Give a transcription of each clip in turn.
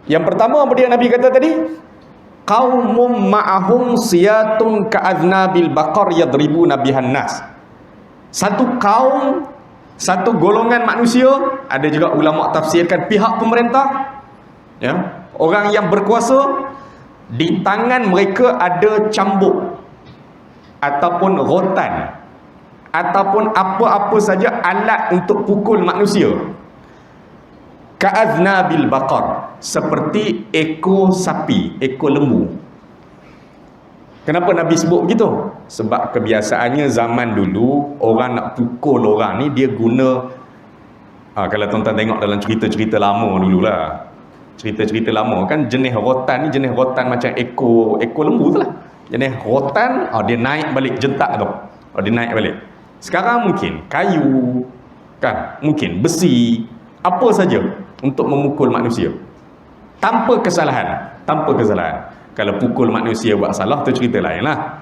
Yang pertama apa dia Nabi kata tadi? Qaumum ma'ahum siyatun ka'adnabil baqar yadribuna bihan nas. Satu kaum, satu golongan manusia, ada juga ulama tafsirkan pihak pemerintah, ya, orang yang berkuasa, di tangan mereka ada cambuk ataupun rotan ataupun apa-apa saja alat untuk pukul manusia. Ka'adnabil baqar, seperti ekor sapi, ekor lembu. Kenapa Nabi sebut begitu? Sebab kebiasaannya zaman dulu orang nak pukul orang ni dia guna kalau tuan-tuan tengok dalam cerita-cerita lama dululah. Cerita-cerita lama kan jenis rotan ni jenis rotan macam ekor lembu tu lah. Jenis rotan dia naik balik jentak tu. Dia naik balik. Sekarang mungkin kayu kan, mungkin besi, apa saja untuk memukul manusia tanpa kesalahan. Kalau pukul manusia buat salah tu cerita lain lah.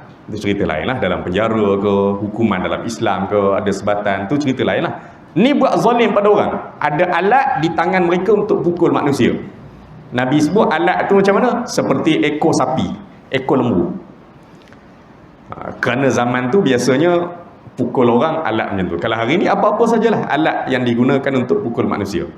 Dalam penjara ke, hukuman dalam Islam ke, ada sebatan, tu cerita lain lah. Ni buat zalim pada orang, ada alat di tangan mereka untuk pukul manusia. Nabi sebut alat tu macam mana? Seperti ekor sapi, ekor lembu. Kerana zaman tu biasanya pukul orang alat macam tu. Kalau hari ni apa-apa sajalah alat yang digunakan untuk pukul manusia.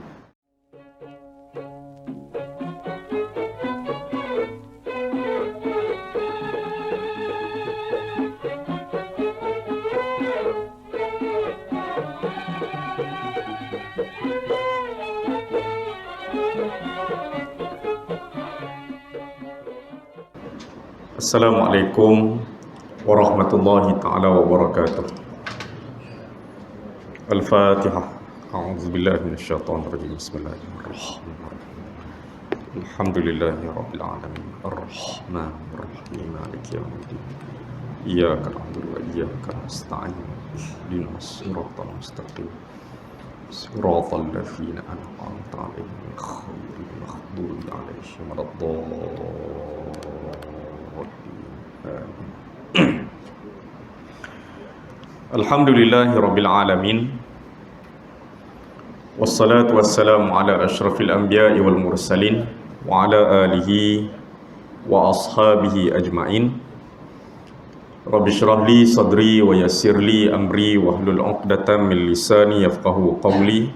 Assalamualaikum warahmatullahi ta'ala wabarakatuh. Al-Fatihah. A'udzubillahi minasyaitonir rajim. Bismillahirrahmanirrahim. Alhamdulillahi rabbil alamin. Ar-Rahmanir Rahim. Maliki yaumiddin. Iyyaka na'budu wa iyyaka nasta'in. Ihdinas siratal mustaqim. Siratal ladzina an'amta 'alaihim ghairil maghdubi 'alaihim waladdallin. Alhamdulillahi rabbil alamin. Wassalatu wassalamu ala asyrafil anbiya'i wal mursalin wa ala alihi wa ashabihi ajma'in. Rabbi shrah li sadri wa yassir li amri wahlul 'uqdatam min lisani yafqahu qawli.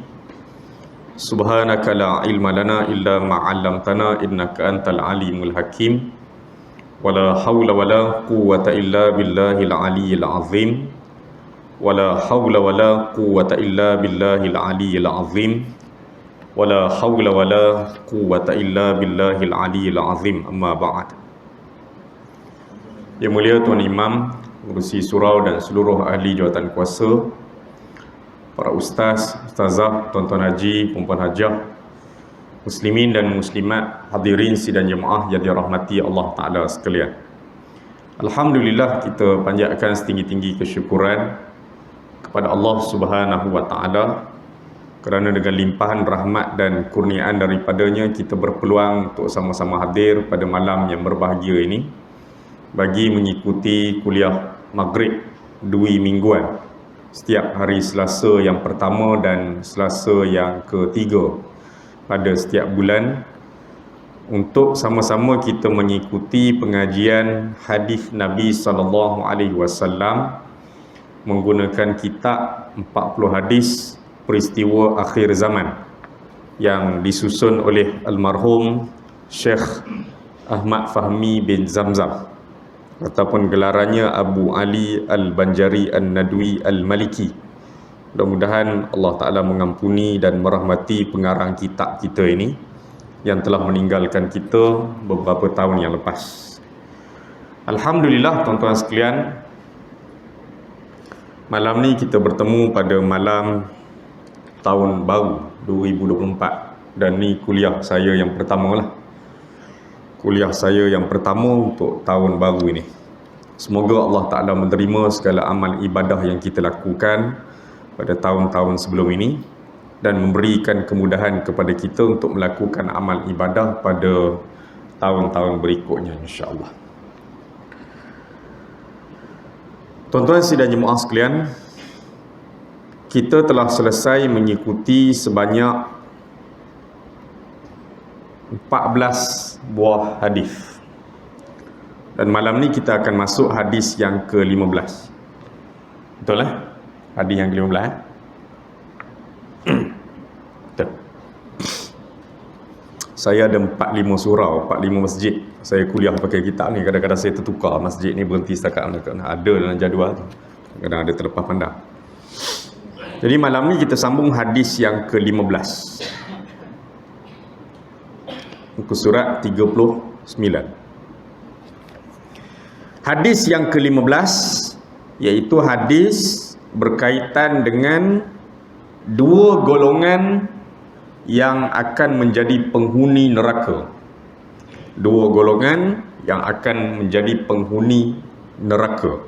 Subhanaka la ilma lana illa ma 'allamtana innaka antal alimul hakim. Wala hawla wala quwwata illa billahil aliyyil azim. Wala hawla wala quwwata illa billahil aliyyil azim. Wala hawla wala quwwata illa billahil aliyyil azim. Amma ba'd. Yang mulia Tuan Imam, pengurusi surau dan seluruh ahli jawatan kuasa, para ustaz, ustazah, tuan-tuan haji, puan-puan hajah, muslimin dan muslimat, hadirin sidang jemaah yang dirahmati Allah Ta'ala sekalian. Alhamdulillah, kita panjatkan setinggi-tinggi kesyukuran kepada Allah Subhanahu wa Ta'ala kerana dengan limpahan rahmat dan kurniaan daripadanya kita berpeluang untuk sama-sama hadir pada malam yang berbahagia ini bagi mengikuti kuliah maghrib dui mingguan setiap hari Selasa yang pertama dan Selasa yang ketiga pada setiap bulan, untuk sama-sama kita mengikuti pengajian hadis Nabi SAW menggunakan kitab 40 hadis peristiwa akhir zaman yang disusun oleh almarhum Syekh Ahmad Fahmi bin Zamzam, ataupun gelarannya Abu Ali Al-Banjari An-Nadwi Al-Maliki. Mudah-mudahan Allah Ta'ala mengampuni dan merahmati pengarang kitab kita ini yang telah meninggalkan kita beberapa tahun yang lepas. Alhamdulillah tuan-tuan sekalian, malam ni kita bertemu pada malam tahun baru 2024 dan ni kuliah saya yang pertama lah. Kuliah saya yang pertama untuk tahun baru ini. Semoga Allah Ta'ala menerima segala amal ibadah yang kita lakukan pada tahun-tahun sebelum ini dan memberikan kemudahan kepada kita untuk melakukan amal ibadah pada tahun-tahun berikutnya, insya-Allah. Tuan-tuan sidang jemaah sekalian, kita telah selesai mengikuti sebanyak 14 buah hadis. Dan malam ni kita akan masuk hadis yang ke-15. Betul lah? Hadis yang ke-15 Betul. Saya ada 45 surau, 45 masjid. Saya kuliah pakai kitab ni, kadang-kadang saya tertukar masjid ni berhenti setakat mana. Ada dalam jadual tu, kadang ada terlepas pandang. Jadi malam ni kita sambung hadis yang ke-15, muka surat 39. Hadis yang ke-15 iaitu hadis berkaitan dengan dua golongan yang akan menjadi penghuni neraka. Dua golongan yang akan menjadi penghuni neraka.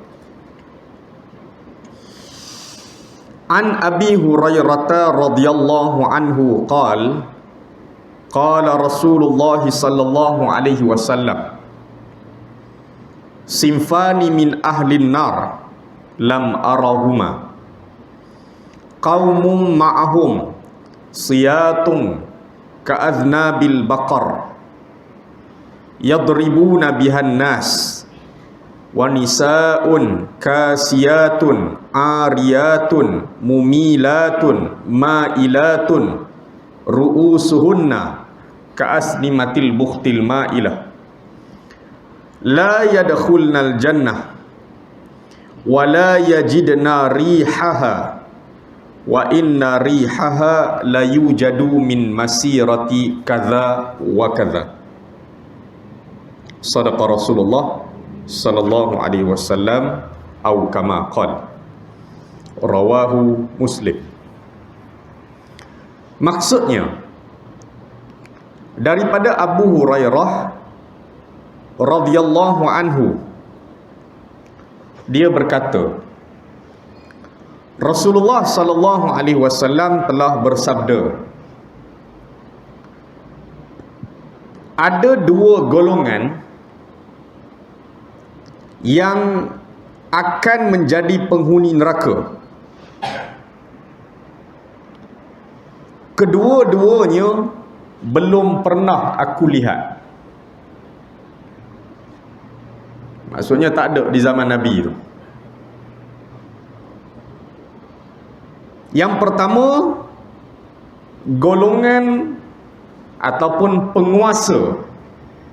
An Abi Hurairah radhiyallahu anhu qala Rasulullah sallallahu alaihi wasallam, sinfani min ahlin nar lam arahuma, qaumun ma'ahum siyatun ka'adhnabil baqar yadribuna bihan nas wa nisaun kasiyatun ariyatun mumilatun ma'ilatun ru'usuhunna ka'asnimatil bukhtil ma'ilah la yadkhulnal jannah wa la yajidna rihaha wa inna rihaha la yujadu min masirati kadza wa kadza. Sadaqa Rasulullah sallallahu alaihi wasallam au kama qala. Rawahu Muslim. Maksudnya, daripada Abu Hurairah radhiyallahu anhu, dia berkata, Rasulullah sallallahu alaihi wasallam telah bersabda, ada dua golongan yang akan menjadi penghuni neraka. Kedua-duanya belum pernah aku lihat. Maksudnya tak ada di zaman Nabi itu. Yang pertama, golongan ataupun penguasa,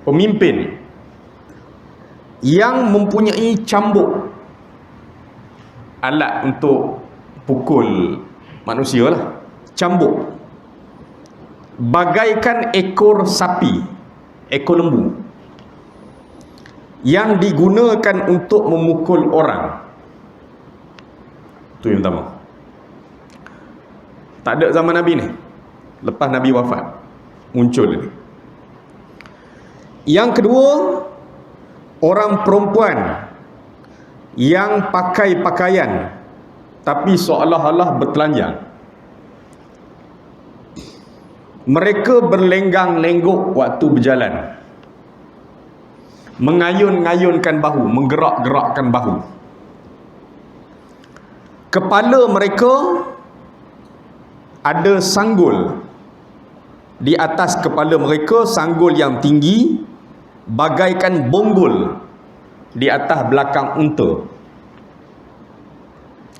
pemimpin yang mempunyai cambuk, alat untuk pukul manusia lah, cambuk, bagaikan ekor sapi, ekor lembu, yang digunakan untuk memukul orang. Itu yang pertama. Tak ada zaman Nabi ni. Lepas Nabi wafat muncul ini. Yang kedua, orang perempuan yang pakai pakaian tapi seolah-olah bertelanjang. Mereka berlenggang-lenggok waktu berjalan, mengayun-ngayunkan bahu, menggerak-gerakkan bahu. Kepala mereka ada sanggul. Di atas kepala mereka sanggul yang tinggi, bagaikan bonggol di atas belakang unta.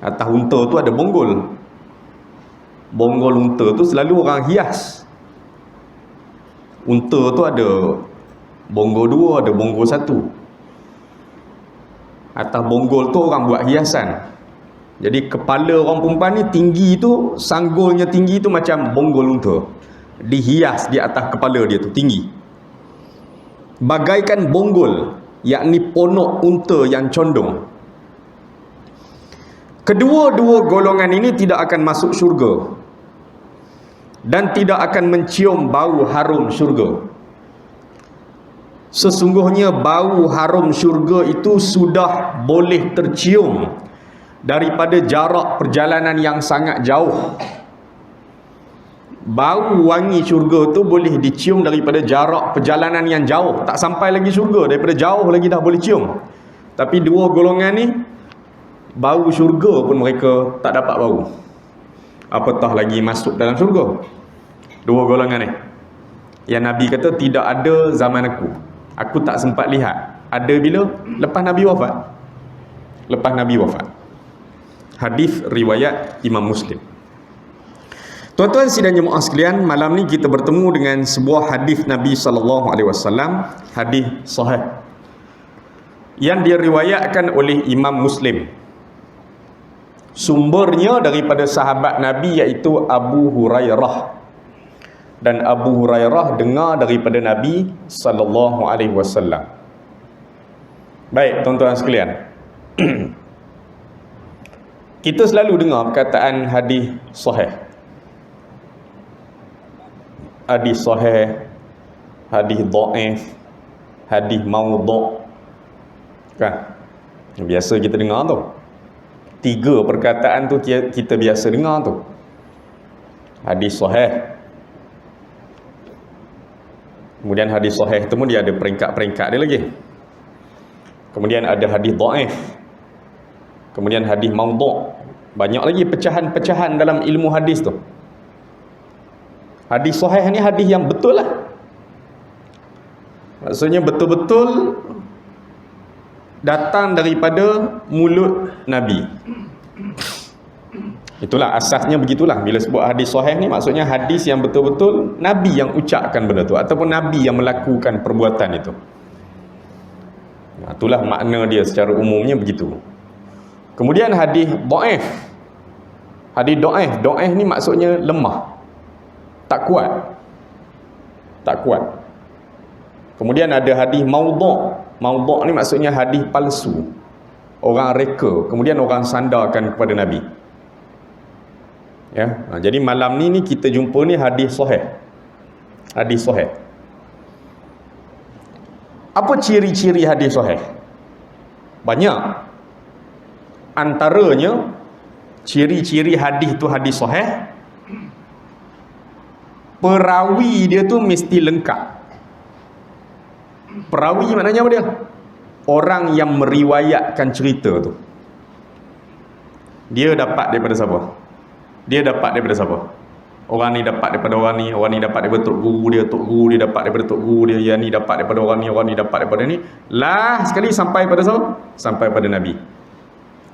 Atas unta tu ada bonggol. Bonggol unta tu selalu orang hias. Unta tu ada bonggol dua, ada bonggol satu. Atas bonggol tu orang buat hiasan. Jadi kepala orang perempuan ni tinggi tu, sanggulnya tinggi tu macam bonggol unta, dihias di atas kepala dia tu tinggi, bagaikan bonggol, yakni ponok unta yang condong. Kedua-dua golongan ini tidak akan masuk syurga dan tidak akan mencium bau harum syurga. Sesungguhnya bau harum syurga itu sudah boleh tercium daripada jarak perjalanan yang sangat jauh. Bau wangi syurga tu boleh dicium daripada jarak perjalanan yang jauh. Tak sampai lagi syurga, daripada jauh lagi dah boleh cium. Tapi dua golongan ni, bau syurga pun mereka tak dapat bau, apatah lagi masuk dalam syurga. Dua golongan ni. yang Nabi kata tidak ada zaman aku tak sempat lihat. Ada bila? Lepas Nabi wafat. Lepas Nabi wafat. Hadis riwayat Imam Muslim. Tuan-tuan sidang jemaah sekalian, malam ni kita bertemu dengan sebuah hadis Nabi SAW, hadis sahih yang diriwayatkan oleh Imam Muslim. Sumbernya daripada sahabat Nabi iaitu Abu Hurairah. Dan Abu Hurairah dengar daripada Nabi SAW. Baik, tuan-tuan sekalian. Kita selalu dengar perkataan hadis sahih. Hadis sahih, hadis dhaif, hadis maudhu'. Kan? Biasa kita dengar tu. 3 perkataan tu kita biasa dengar tu. Hadis sahih. Kemudian hadis sahih tu pun dia ada peringkat-peringkat dia lagi. Kemudian ada hadis dhaif. Kemudian hadis maudhu'. Banyak lagi pecahan-pecahan dalam ilmu hadis tu. Hadis sahih ni hadis yang betul lah. Maksudnya betul-betul datang daripada mulut Nabi. Itulah asasnya, begitulah. Bila sebut hadis sahih ni maksudnya hadis yang betul-betul Nabi yang ucapkan benda tu, ataupun Nabi yang melakukan perbuatan itu. Itulah makna dia secara umumnya begitu. Kemudian hadis dhaif. Hadis dhaif, dhaif ni maksudnya lemah. Tak kuat. Tak kuat. Kemudian ada hadis maudhu'. Maudhu' ni maksudnya hadis palsu. Orang reka, kemudian orang sandarkan kepada Nabi. Ya, jadi malam ni kita jumpa ni hadis sahih. Hadis sahih. Apa ciri-ciri hadis sahih? Banyak. Antaranya ciri-ciri hadis tu hadis sahih, perawi dia tu mesti lengkap. Perawi maknanya apa dia? Orang yang meriwayatkan cerita tu. Dia dapat daripada siapa? Dia dapat daripada siapa? Orang ni dapat daripada orang ni dapat daripada tok guru dia dapat daripada tok guru dia, yang ni dapat daripada orang ni dapat daripada ni. Lah sekali sampai pada siapa? Sampai pada Nabi.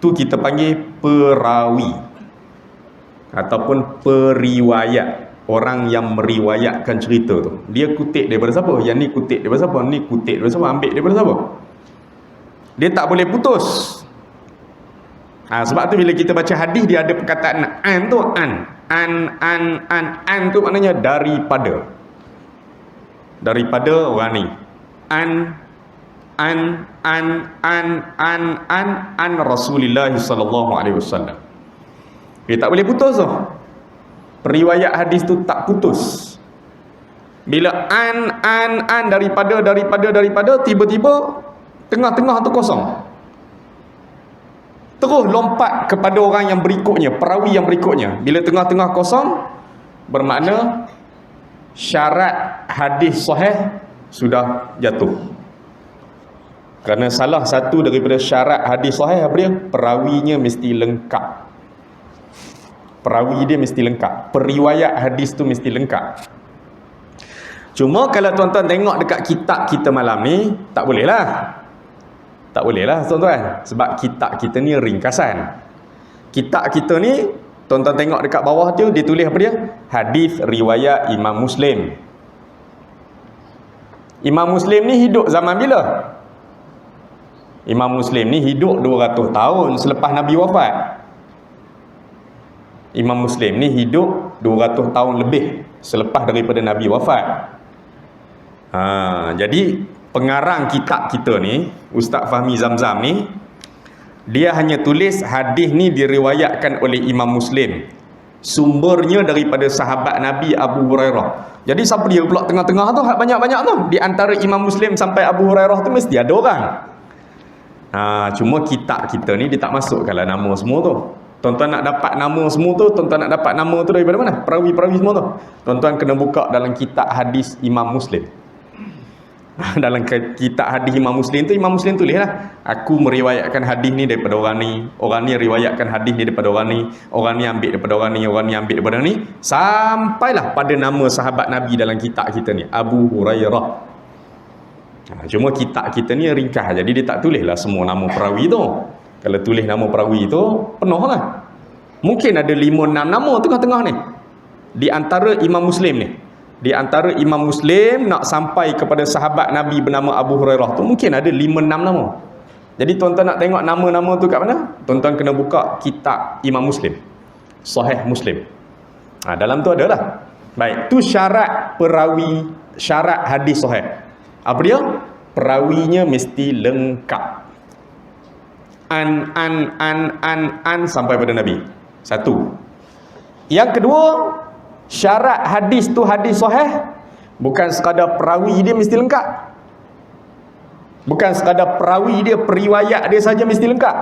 Tu kita panggil perawi ataupun periwayat. Orang yang meriwayatkan cerita tu, dia kutip daripada siapa? Yang ni kutip daripada siapa? Ni kutip daripada siapa? Ambil daripada siapa? Dia tak boleh putus. Sebab tu bila kita baca hadis, dia ada perkataan an tu, an tu maknanya daripada orang ni. An Rasulullah sallallahu alaihi wasallam. Dia tak boleh putus tu. Periwayat hadis tu tak putus. Bila an daripada tiba-tiba tengah-tengah tu kosong. Terus lompat kepada orang yang berikutnya, perawi yang berikutnya. Bila tengah-tengah kosong, bermakna syarat hadis sahih sudah jatuh. Kerana salah satu daripada syarat hadis sahih apa dia? Perawinya mesti lengkap. Perawi dia mesti lengkap. Periwayat hadis tu mesti lengkap. Cuma kalau tuan-tuan tengok dekat kitab kita malam ni, tak boleh lah. Tak boleh lah tuan-tuan. Sebab kitab kita ni ringkasan. Kitab kita ni, tuan-tuan tengok dekat bawah tu, dia tulis apa dia? Hadis riwayat Imam Muslim. Imam Muslim ni hidup zaman bila? Imam Muslim ni hidup 200 tahun selepas Nabi wafat. Imam Muslim ni hidup 200 tahun lebih selepas daripada Nabi wafat. Jadi pengarang kitab kita ni, Ustaz Fahmi Zamzam ni, dia hanya tulis hadis ni diriwayatkan oleh Imam Muslim. Sumbernya daripada sahabat Nabi Abu Hurairah. Jadi siapa dia pula tengah-tengah tu, banyak-banyak tu. Di antara Imam Muslim sampai Abu Hurairah tu mesti ada orang. Cuma kitab kita ni dia tak masukkanlah nama semua tu. Tuan-tuan nak dapat nama semua tu, tuan-tuan nak dapat nama tu daripada mana? Perawi-perawi semua tu. Tuan-tuan kena buka dalam kitab hadis Imam Muslim. Dalam kitab hadis Imam Muslim tu, Imam Muslim tulislah, aku meriwayatkan hadis ni daripada orang ni riwayatkan hadis ni daripada orang ni ambil daripada orang ni ambil daripada ni, sampailah pada nama sahabat Nabi dalam kitab kita ni, Abu Hurairah. Cuma kitab kita ni ringkas, jadi dia tak tulislah semua nama perawi tu. Kalau tulis nama perawi tu penuh lah. Mungkin ada 5-6 nama tengah-tengah ni di antara Imam Muslim ni. Di antara Imam Muslim nak sampai kepada sahabat Nabi bernama Abu Hurairah tu mungkin ada 5-6 nama. Jadi tuan-tuan nak tengok nama-nama tu kat mana? Tuan-tuan kena buka kitab Imam Muslim, Sahih Muslim. Dalam tu adalah. Baik, tu syarat perawi, syarat hadis sahih. Apa dia? Perawinya mesti lengkap. An sampai pada Nabi. Satu. Yang kedua, syarat hadis tu hadis sahih, bukan sekadar perawi dia mesti lengkap. Bukan sekadar perawi dia, periwayat dia saja mesti lengkap.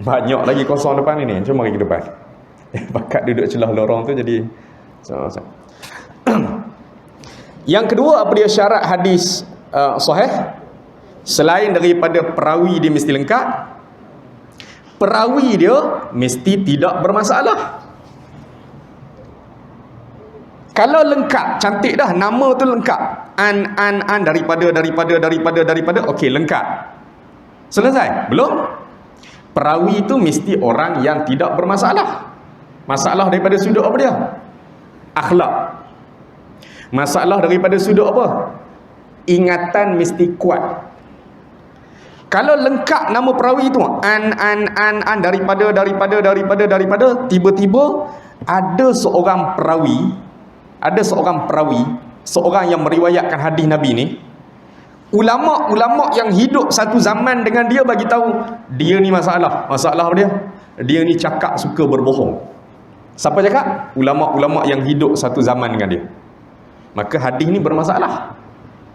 Banyak lagi kosong depan ni, cuma mari ke depan. Bakat duduk celah lorong tu jadi Yang kedua, apa dia syarat hadis sahih? Selain daripada perawi dia mesti lengkap, perawi dia mesti tidak bermasalah. Kalau lengkap, cantik dah, nama tu lengkap, an daripada, okey, lengkap, selesai? Belum. Perawi itu mesti orang yang tidak bermasalah. Masalah daripada sudut apa dia? Akhlak. Masalah daripada sudut apa? Ingatan mesti kuat. Kalau lengkap nama perawi itu, an daripada, tiba-tiba ada seorang perawi, seorang yang meriwayatkan hadis Nabi ni, ulama-ulama yang hidup satu zaman dengan dia bagi tahu dia ni masalah apa dia? Dia ni cakap suka berbohong. Siapa cakap? Ulama-ulama yang hidup satu zaman dengan dia. Maka hadis ni bermasalah.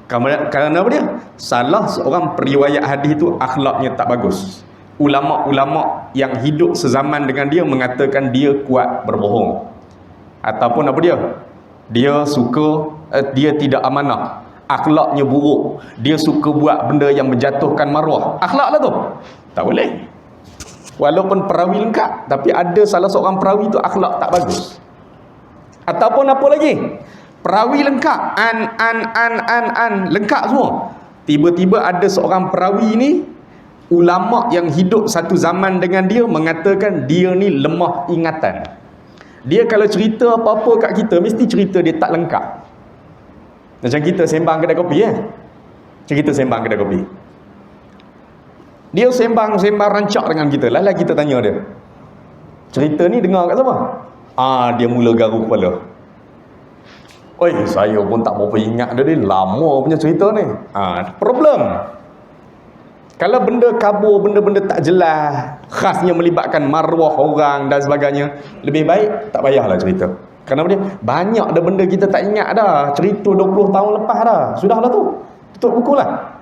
Kerana apa dia? Salah seorang periwayat hadis itu akhlaknya tak bagus. Ulama-ulama yang hidup sezaman dengan dia mengatakan dia kuat berbohong. Ataupun apa dia? Dia tidak amanah, akhlaknya buruk, dia suka buat benda yang menjatuhkan maruah. Akhlak lah tu. Tak boleh. Walaupun perawi lengkap, tapi ada salah seorang perawi tu akhlak tak bagus. Ataupun apa lagi? Perawi lengkap, an lengkap semua. Tiba-tiba ada seorang perawi ni, ulama yang hidup satu zaman dengan dia mengatakan dia ni lemah ingatan. Dia kalau cerita apa-apa kat kita, mesti cerita dia tak lengkap. Macam kita sembang kedai kopi Macam kita sembang kedai kopi. Dia sembang rancak dengan kita. Lala kita tanya dia, cerita ni dengar kat siapa? Dia mula garu kepala. Oi, saya pun tak berapa ingat dia lama punya cerita ni. Problem. Kalau benda kabur, benda-benda tak jelas, khasnya melibatkan maruah orang dan sebagainya, lebih baik tak payahlah cerita. Kenapa dia? Banyak dah benda kita tak ingat dah. Cerita 20 tahun lepas dah. Sudahlah tu. Tutup buku lah.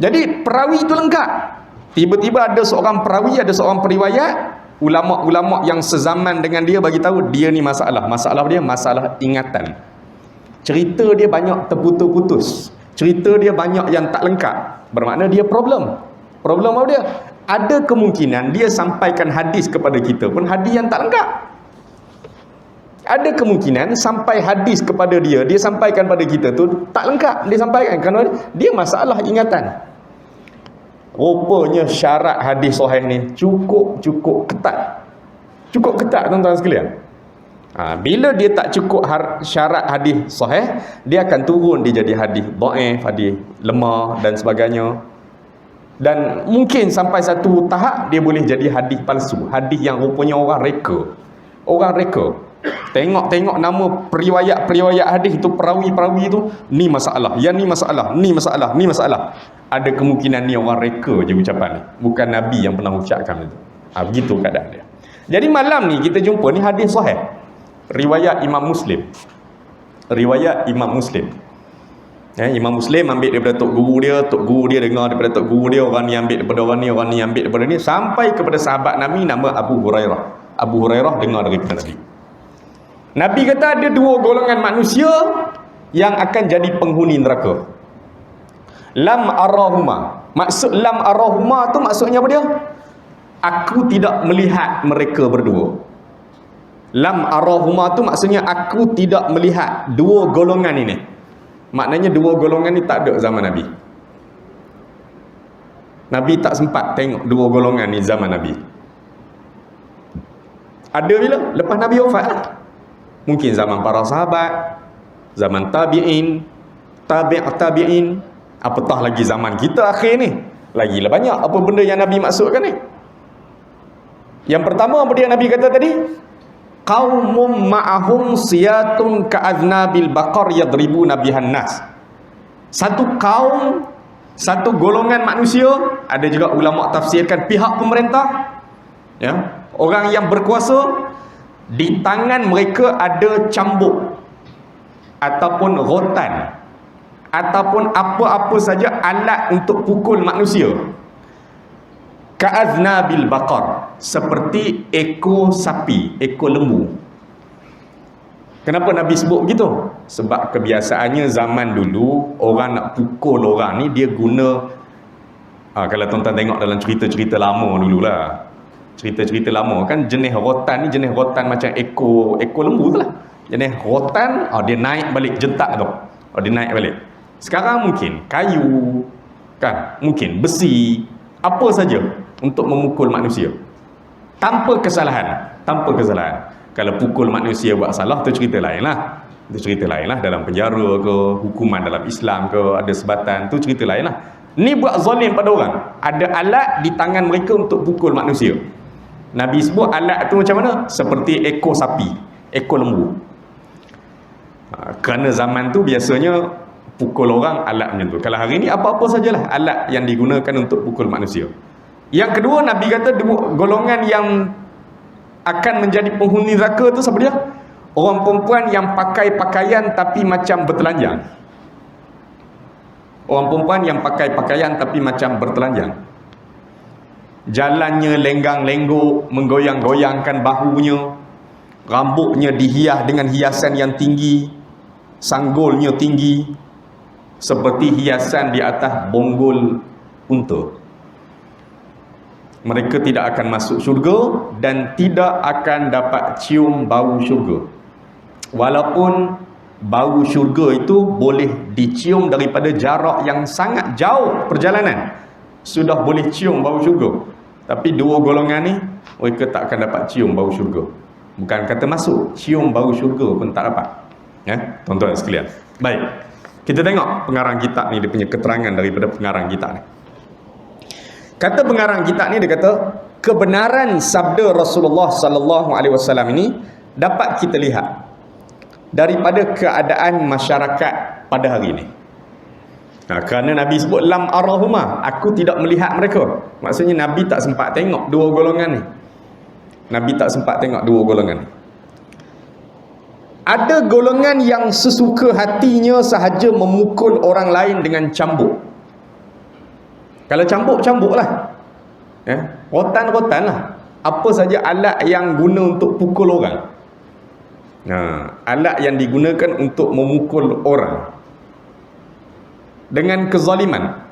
Jadi perawi itu lengkap. Tiba-tiba ada seorang perawi, ada seorang periwayat, ulama-ulama yang sezaman dengan dia bagi tahu dia ni masalah. Masalah dia masalah ingatan. Cerita dia banyak terputus-putus. Cerita dia banyak yang tak lengkap. Bermakna dia problem. Problem apa dia? Ada kemungkinan dia sampaikan hadis kepada kita pun hadis yang tak lengkap. Ada kemungkinan sampai hadis kepada dia sampaikan pada kita tu tak lengkap dia sampaikan kerana dia masalah ingatan. Rupanya syarat hadis sahih ni cukup ketat. Cukup ketat tuan-tuan sekalian. Bila dia tak cukup syarat hadis sahih, dia akan turun dia jadi hadis dhaif, hadis lemah dan sebagainya. Dan mungkin sampai satu tahap dia boleh jadi hadis palsu, hadis yang rupanya orang reka. Orang reka. Tengok nama periwayat hadis itu, perawi-perawi itu, ni masalah, yang ni masalah, ni masalah, ni masalah. Ada kemungkinan ni orang reka je ucapan ni. Bukan Nabi yang pernah ucapkan itu. Begitu keadaan dia. Jadi malam ni kita jumpa ni hadis sahih. Riwayat Imam Muslim. Riwayat Imam Muslim. Imam Muslim ambil daripada tok guru dia dengar daripada tok guru dia, orang ni ambil daripada orang ni ambil daripada ni, sampai kepada sahabat Nabi nama Abu Hurairah. Abu Hurairah dengar daripada Nabi. Nabi kata ada dua golongan manusia yang akan jadi penghuni neraka. Lam arahuma. Maksud lam arahuma tu maksudnya apa dia? Aku tidak melihat mereka berdua. Lam arahuma tu maksudnya aku tidak melihat dua golongan ini. Maknanya dua golongan ni tak ada zaman Nabi. Nabi tak sempat tengok dua golongan ni zaman Nabi. Ada bila? Lepas Nabi wafat lah. Mungkin zaman para sahabat, zaman tabi'in, tabi'in, apatah lagi zaman kita akhir ni. Lagilah banyak apa benda yang Nabi maksudkan ni. Yang pertama apa dia Nabi kata tadi? Qaumum ma'ahum siyatun ka'adnabil baqar yadribuna bihan nas. Satu kaum, satu golongan manusia, ada juga ulama tafsirkan pihak pemerintah, ya, orang yang berkuasa, di tangan mereka ada cambuk ataupun rotan ataupun apa-apa saja alat untuk pukul manusia. Ka'adnabil baqar, seperti ekor sapi, ekor lembu. Kenapa Nabi sebut begitu? Sebab kebiasaannya zaman dulu orang nak pukul orang ni dia guna kalau tuan-tuan tengok dalam cerita-cerita lama dululah, cerita-cerita lama kan jenis rotan ni jenis rotan macam ekor lembu tu lah. Jenis rotan, dia naik balik jentak tu. Dia naik balik. Sekarang mungkin kayu kan, mungkin besi, apa saja untuk memukul manusia tanpa kesalahan. Kalau pukul manusia buat salah tu cerita lain lah. Dalam penjara ke, hukuman dalam Islam ke, ada sebatan, tu cerita lain lah. Ni buat zalim pada orang, ada alat di tangan mereka untuk pukul manusia. Nabi sebut alat tu macam mana? Seperti ekor sapi, ekor lembu. Kerana zaman tu biasanya pukul orang alat macam tu. Kalau hari ni apa-apa sajalah alat yang digunakan untuk pukul manusia. Yang kedua, Nabi kata golongan yang akan menjadi penghuni neraka tu siapa dia? Orang perempuan yang pakai pakaian tapi macam bertelanjang. Orang perempuan yang pakai pakaian tapi macam bertelanjang. Jalannya lenggang-lenggok, menggoyang-goyangkan bahunya, rambutnya dihias dengan hiasan yang tinggi, sanggulnya tinggi, seperti hiasan di atas bonggol unta. Mereka tidak akan masuk syurga dan tidak akan dapat cium bau syurga. Walaupun bau syurga itu boleh dicium daripada jarak yang sangat jauh perjalanan, sudah boleh cium bau syurga. Tapi dua golongan ni mereka tak akan dapat cium bau syurga. Bukan kata masuk, cium bau syurga pun tak dapat. Ya, tuan-tuan sekalian. Baik. Kita tengok pengarang kitab ni, dia punya keterangan daripada pengarang kitab ni. Kata pengarang kitab ni, dia kata kebenaran sabda Rasulullah sallallahu alaihi wasallam ini dapat kita lihat daripada keadaan masyarakat pada hari ini. Kerana Nabi sebut lam arahuma, aku tidak melihat mereka. Maksudnya Nabi tak sempat tengok dua golongan ni. Ada golongan yang sesuka hatinya sahaja memukul orang lain dengan cambuk. Kalau cambuk lah, rotan lah, apa saja alat yang guna untuk pukul orang. Alat yang digunakan untuk memukul orang dengan kezaliman.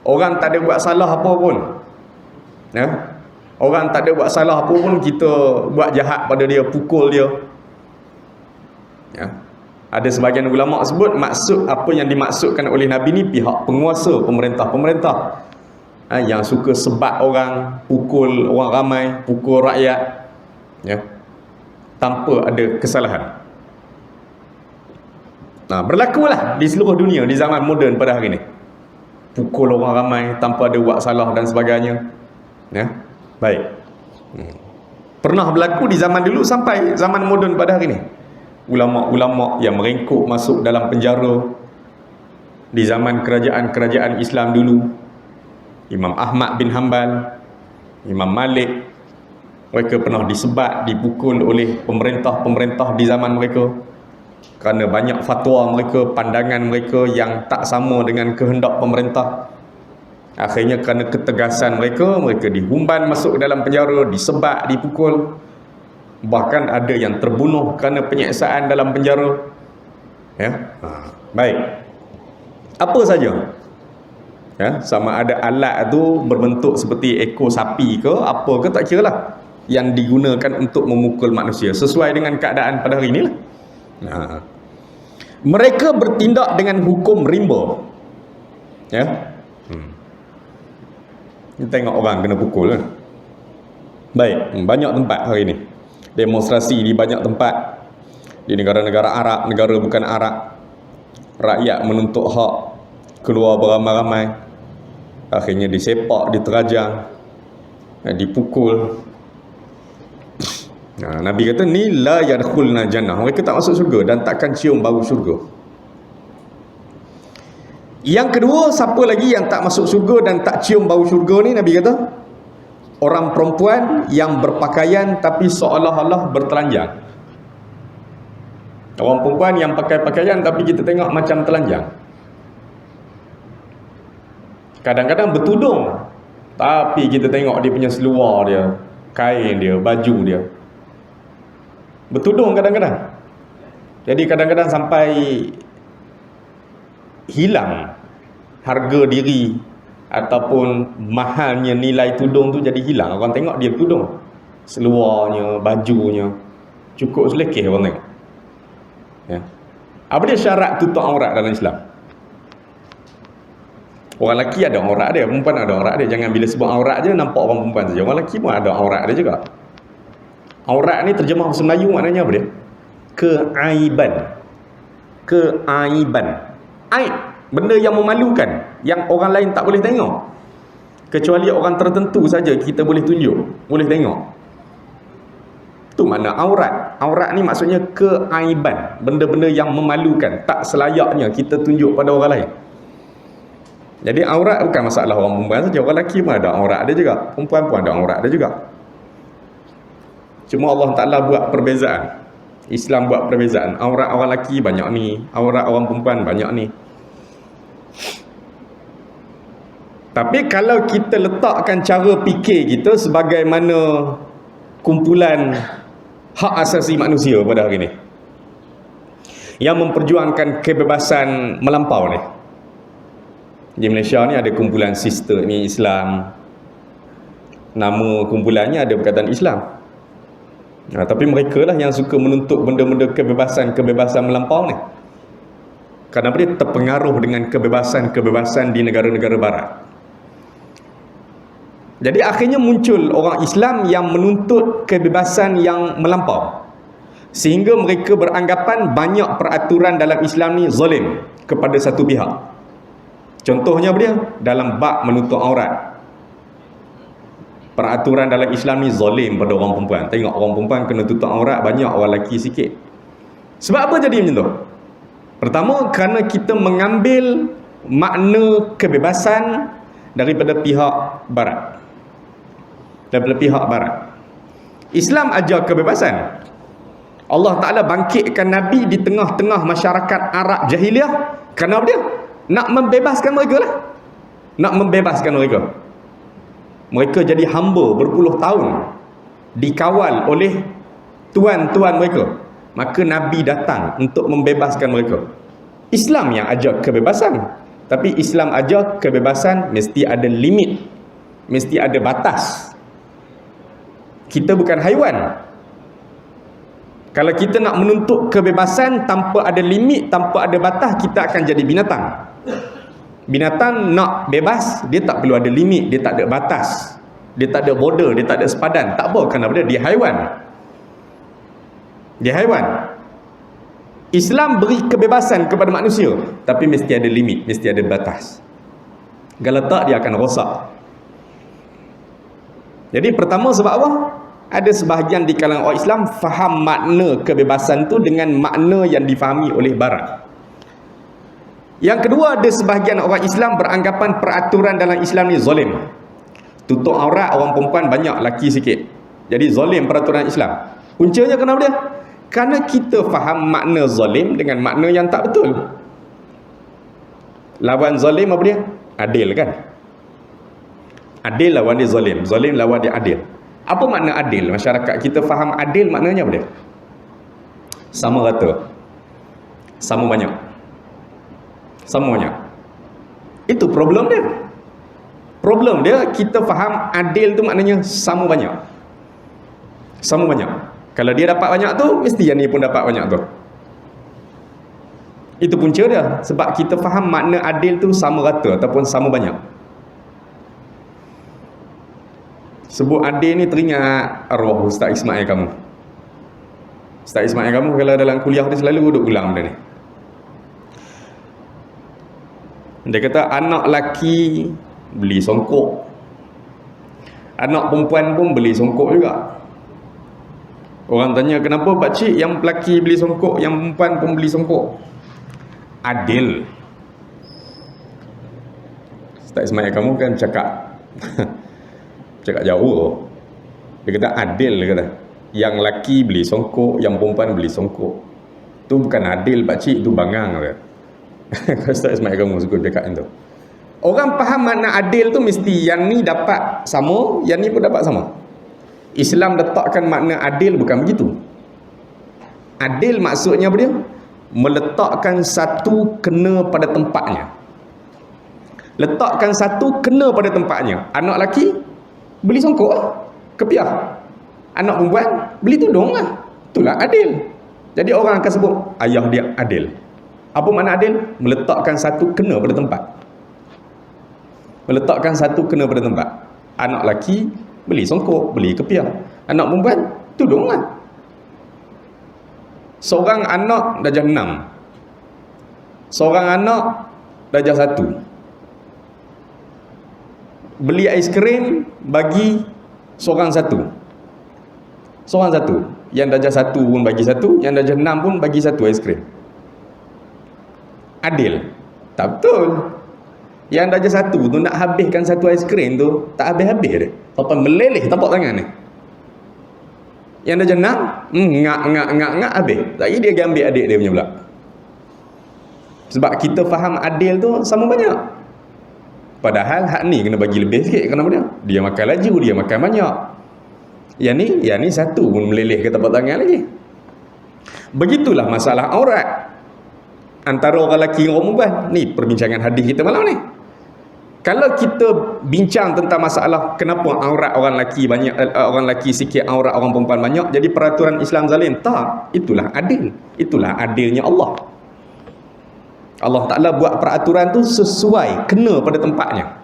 Orang tak ada buat salah apa pun, orang tak ada buat salah apa pun, kita buat jahat pada dia, pukul dia. Ada sebahagian ulama sebut maksud apa yang dimaksudkan oleh Nabi ni pihak penguasa, pemerintah yang suka sebat orang, pukul orang ramai, pukul rakyat, tanpa ada kesalahan. Berlakulah di seluruh dunia di zaman moden pada hari ni, pukul orang ramai tanpa ada buat salah dan sebagainya. Baik. Pernah berlaku di zaman dulu sampai zaman moden pada hari ni. Ulama-ulama yang merengkuk masuk dalam penjara di zaman kerajaan-kerajaan Islam dulu, Imam Ahmad bin Hanbal, Imam Malik, mereka pernah disebat, dipukul oleh pemerintah-pemerintah di zaman mereka kerana banyak fatwa mereka, pandangan mereka yang tak sama dengan kehendak pemerintah. Akhirnya kerana ketegasan mereka, mereka dihumban masuk dalam penjara, disebat, dipukul. Bahkan ada yang terbunuh kerana penyiksaan dalam penjara. Ya. Baik. Apa saja? Ya, sama ada alat tu berbentuk seperti ekor sapi ke apa ke tak kira lah, yang digunakan untuk memukul manusia sesuai dengan keadaan pada hari inilah. Mereka bertindak dengan hukum rimba. Ya. Kita tengok orang kena pukul kan. Baik, banyak tempat hari ini demonstrasi di banyak tempat di negara-negara Arab, negara bukan Arab. Rakyat menuntut hak, keluar beramai-ramai, akhirnya disepak, diterajang, dipukul. Nabi kata ni la yadkhulna jannah, mereka tak masuk syurga dan takkan cium bau syurga. Yang kedua, siapa lagi yang tak masuk syurga dan tak cium bau syurga ni? Nabi kata orang perempuan yang berpakaian tapi seolah-olah bertelanjang. Orang perempuan yang pakai pakaian tapi kita tengok macam telanjang. Kadang-kadang bertudung tapi kita tengok dia punya seluar dia, kain dia, baju dia bertudung kadang-kadang. Jadi kadang-kadang sampai hilang harga diri ataupun mahalnya nilai tudung tu jadi hilang. Orang tengok dia tudung, seluarnya, bajunya cukup selekeh orang tengok. Ya. Apa dia syarat tutup aurat dalam Islam? Orang lelaki ada aurat dia, perempuan ada aurat dia. Jangan bila sebut aurat je nampak orang perempuan saja. Orang lelaki pun ada aurat dia juga. Aurat ni terjemah bahasa Melayu maknanya apa dia? Keaiban. Keaiban. Aib, benda yang memalukan, yang orang lain tak boleh tengok. Kecuali orang tertentu saja kita boleh tunjuk, boleh tengok. Itu makna aurat. Aurat ni maksudnya keaiban, benda-benda yang memalukan, tak selayaknya kita tunjuk pada orang lain. Jadi aurat bukan masalah orang perempuan saja, orang lelaki pun ada aurat dia juga, perempuan pun ada aurat dia juga. Cuma Allah Ta'ala buat perbezaan. Islam buat perbezaan. Aurat orang lelaki banyak ni, aurat orang perempuan banyak ni. Tapi kalau kita letakkan cara fikir kita sebagaimana kumpulan hak asasi manusia pada hari ini yang memperjuangkan kebebasan melampau ni. Di Malaysia ni ada kumpulan Sister ni Islam. Nama kumpulannya ada berkaitan Islam. Tapi mereka lah yang suka menuntut benda-benda kebebasan melampau ni. Kerana dia terpengaruh dengan kebebasan di negara-negara barat. Jadi akhirnya muncul orang Islam yang menuntut kebebasan yang melampau. Sehingga mereka beranggapan banyak peraturan dalam Islam ni zalim kepada satu pihak. Contohnya apa dia? Dalam bab menutup aurat. Peraturan dalam Islam ni zalim pada orang perempuan. Tengok orang perempuan kena tutup aurat, banyak orang lelaki sikit. Sebab apa jadi macam tu? Pertama, kerana kita mengambil makna kebebasan daripada pihak barat. Daripada pihak barat. Islam ajar kebebasan. Allah Ta'ala bangkitkan Nabi di tengah-tengah masyarakat Arab jahiliah. Kerana apa dia? Nak membebaskan mereka lah. Nak membebaskan mereka. Mereka jadi hamba berpuluh tahun, dikawal oleh tuan-tuan mereka. Maka Nabi datang untuk membebaskan mereka. Islam yang ajar kebebasan. Tapi Islam ajar kebebasan mesti ada limit, mesti ada batas. Kita bukan haiwan. Kalau kita nak menuntut kebebasan tanpa ada limit, tanpa ada batas, kita akan jadi binatang. Binatang nak bebas, dia tak perlu ada limit, dia tak ada batas, dia tak ada border, dia tak ada sepadan. Tak apa, kenapa dia haiwan. Dia haiwan. Islam beri kebebasan kepada manusia, tapi mesti ada limit, mesti ada batas. Kalau tak, dia akan rosak. Jadi pertama sebab apa? Ada sebahagian di kalangan orang Islam faham makna kebebasan tu dengan makna yang difahami oleh barat. Yang kedua, ada sebahagian orang Islam beranggapan peraturan dalam Islam ni zalim. Tutup aurat orang perempuan banyak, laki sikit. Jadi zalim peraturan Islam. Puncanya kenapa dia? Kerana kita faham makna zalim dengan makna yang tak betul. Lawan zalim apa dia? Adil kan? Adil lawan dia zalim. Zalim lawan dia adil. Apa makna adil? Masyarakat kita faham adil maknanya apa dia? Sama rata. sama banyak. Sama banyak. Itu problem dia. Problem dia, kita faham adil tu maknanya sama banyak. Sama banyak. Kalau dia dapat banyak tu, mesti yang ni pun dapat banyak tu. Itu punca dia. Sebab kita faham makna adil tu sama rata ataupun sama banyak. Sebut adil ni teringat arwah Ustaz Ismail kamu. Ustaz Ismail kamu kalau dalam kuliah dia selalu duduk ulang benda ni. Dia kata anak laki beli songkok, anak perempuan pun beli songkok juga. Orang tanya, kenapa pakcik yang lelaki beli songkok, yang perempuan pun beli songkok? Adil. Ustaz Ismail kamu kan cakap cakap jauh. Dia kata adil, dia kata yang lelaki beli songkok, yang perempuan beli songkok. Tu bukan adil pakcik, tu bangang dia. Ustaz Ismail kamu suka cakap itu. Orang faham makna adil tu mesti yang ni dapat sama, yang ni pun dapat sama. Islam letakkan makna adil bukan begitu. Adil maksudnya apa dia? Meletakkan satu kena pada tempatnya. Letakkan satu kena pada tempatnya. Anak lelaki beli songkok lah, kepiah. Anak perempuan beli tudung lah. Itulah adil. Jadi orang akan sebut ayah dia adil. Apa makna adil? Meletakkan satu kena pada tempat. Meletakkan satu kena pada tempat. Anak lelaki beli songkok, beli kepiah. Anak perempuan tudung lah. Seorang anak darjah 6, seorang anak darjah 1. Beli aiskrim bagi seorang satu. Seorang satu. Yang darjah 1 pun bagi satu, yang darjah 6 pun bagi satu aiskrim. Adil? Tak betul. Yang darjah 1 tu nak habiskan satu aiskrim tu, tak habis-habis dia. Sampai meleleh tapak tangan ni. Yang darjah 6, ngak habis. Lagi dia ambil adik dia punya pula. Sebab kita faham adil tu sama banyak. Padahal hak ni kena bagi lebih sikit. Kenapa dia? Dia makan laju, dia makan banyak. Yang ni satu pun meleleh ke tapak tangan lagi. Begitulah masalah aurat antara orang lelaki dengan orang perempuan. Ni perbincangan hadis kita malam ni. Kalau kita bincang tentang masalah kenapa aurat orang lelaki banyak, orang lelaki sikit, aurat orang perempuan banyak, jadi peraturan Islam zalim? Tak, itulah adil. Itulah adilnya Allah. Allah Ta'ala buat peraturan tu sesuai, kena pada tempatnya.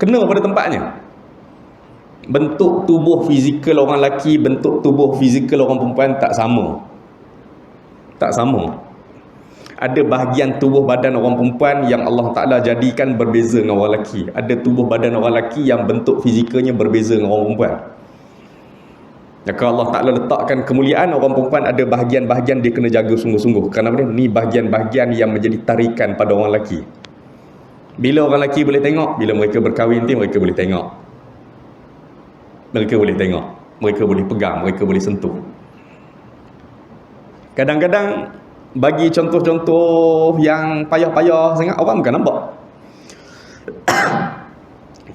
Kena pada tempatnya. Bentuk tubuh fizikal orang lelaki, bentuk tubuh fizikal orang perempuan tak sama. Tak sama. Ada bahagian tubuh badan orang perempuan yang Allah Ta'ala jadikan berbeza dengan orang lelaki. Ada tubuh badan orang lelaki yang bentuk fizikalnya berbeza dengan orang perempuan. Maka Allah Ta'ala letakkan kemuliaan orang perempuan, ada bahagian-bahagian dia kena jaga sungguh-sungguh. Kerana ni bahagian-bahagian yang menjadi tarikan pada orang lelaki. Bila orang lelaki boleh tengok? Bila mereka berkahwin nanti mereka boleh tengok. Mereka boleh tengok. Mereka boleh pegang, mereka boleh sentuh. Kadang-kadang bagi contoh-contoh yang payah-payah sangat, orang bukan nampak.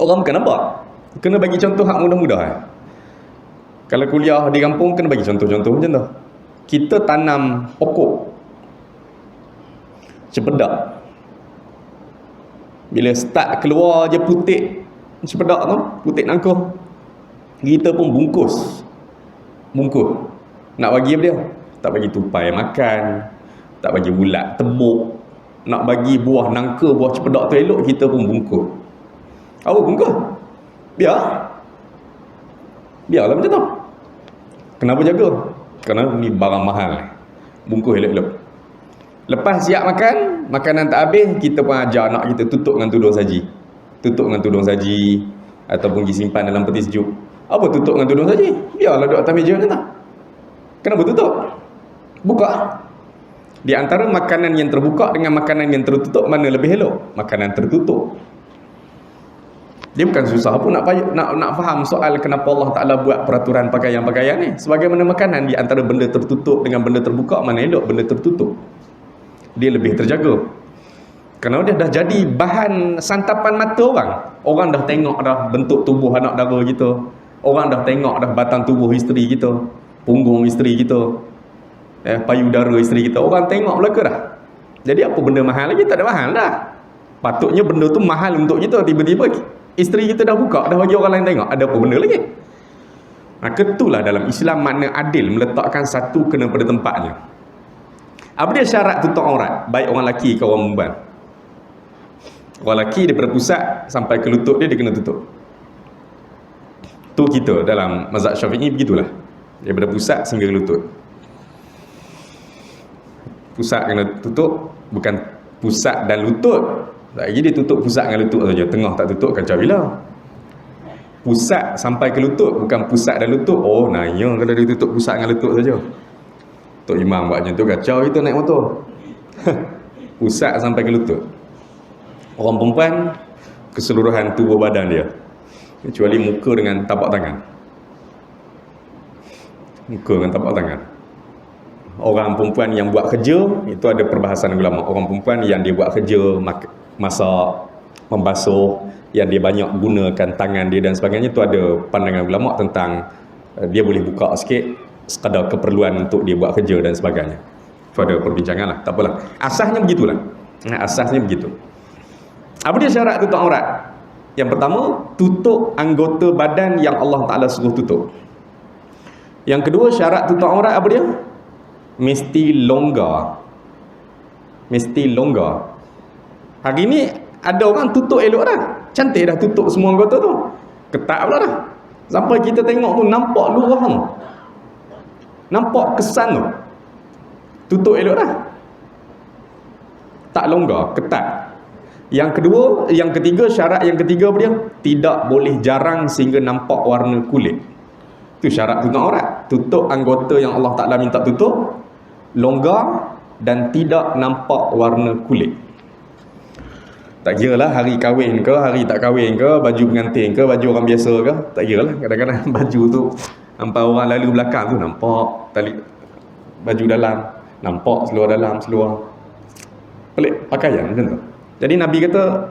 Orang bukan nampak. Kena bagi contoh hak mudah-mudah. Kalau kuliah di kampung, kena bagi contoh-contoh macam tu. Kita tanam pokok cempedak. Bila start keluar je putik cempedak tu, putik nangkuh, kita pun bungkus. Nak bagi apa dia? Tak bagi tupai makan, tak bagi bulat tebuk. Nak bagi buah nangka, buah cempedak tu elok, kita pun bungkus. Apa bungkus? Biarlah macam tu. Kenapa jaga? Kerana ni barang mahal. Bungkus elok-elok. Lepas siap makan, makanan tak habis, kita pun ajar anak kita tutup dengan tudung saji. Tutup dengan tudung saji ataupun pergi simpan dalam peti sejuk. Apa tutup dengan tudung saji? Biarlah duduk atas meja macam tu. Kenapa tutup? Buka. Di antara makanan yang terbuka dengan makanan yang tertutup, mana lebih elok? Makanan tertutup. Dia bukan susah pun nak faham soal kenapa Allah Ta'ala buat peraturan pakaian-pakaian ni. Sebagaimana makanan, di antara benda tertutup dengan benda terbuka, mana elok? Benda tertutup. Dia lebih terjaga. Kerana dia dah jadi bahan santapan mata orang. Orang dah tengok dah bentuk tubuh anak dara kita. Orang dah tengok dah batang tubuh isteri kita, punggung isteri kita. payudara isteri kita, orang tengok belaka dah. Jadi apa benda mahal lagi? Tak ada mahal dah. Patutnya benda tu mahal untuk kita, tiba-tiba isteri kita dah buka, dah bagi orang lain tengok, ada apa benda lagi? Maka itulah dalam Islam makna adil, meletakkan satu kena pada tempatnya. Apa dia syarat tutup aurat? Baik orang lelaki ke orang perempuan. Orang lelaki daripada pusat sampai ke lutut dia kena tutup. Tu kita dalam mazhab Syafi'i begitulah. Daripada pusat sehingga ke lutut. Pusat kena tutup, bukan pusat dan lutut. Lagi dia tutup pusat dengan lutut saja, tengah tak tutup kacau bila. Pusat sampai ke lutut, bukan pusat dan lutut. Oh, naya kalau dia tutup pusat dengan lutut saja. Tok Imam buat macam tu kacau kita naik motor. Pusat sampai ke lutut. Orang perempuan keseluruhan tubuh badan dia, kecuali muka dengan tapak tangan. Muka dengan tapak tangan. Orang perempuan yang buat kerja, itu ada perbahasan ulama. Orang perempuan yang dia buat kerja, masak, membasuh, yang dia banyak gunakan tangan dia dan sebagainya, itu ada pandangan ulama tentang dia boleh buka sikit sekadar keperluan untuk dia buat kerja dan sebagainya. Itu ada perbincangan lah, tak apalah. Asasnya begitulah. Asasnya begitu. Apa dia syarat tutup aurat? Yang pertama, tutup anggota badan yang Allah Ta'ala suruh tutup. Yang kedua, syarat tutup aurat apa dia? Mesti longgar. Mesti longgar. Hari ni ada orang tutup elok dah, cantik dah tutup semua anggota tu, ketat pula dah, sampai kita tengok tu nampak luar tu, nampak kesan tu, tutup elok dah, tak longgar, ketat. Yang kedua, yang ketiga, syarat yang ketiga apa dia? Tidak boleh jarang sehingga nampak warna kulit. Itu syarat tutup aurat. Tutup anggota yang Allah Ta'ala minta tutup, longgar dan tidak nampak warna kulit. Tak kira lah hari kahwin ke, hari tak kahwin ke, baju pengantin ke, baju orang biasa ke, tak kira lah. Kadang-kadang baju tu hampa orang lalu belakang tu nampak tali baju dalam, nampak seluar dalam, seluar pelik pakaian macam tu. Jadi Nabi kata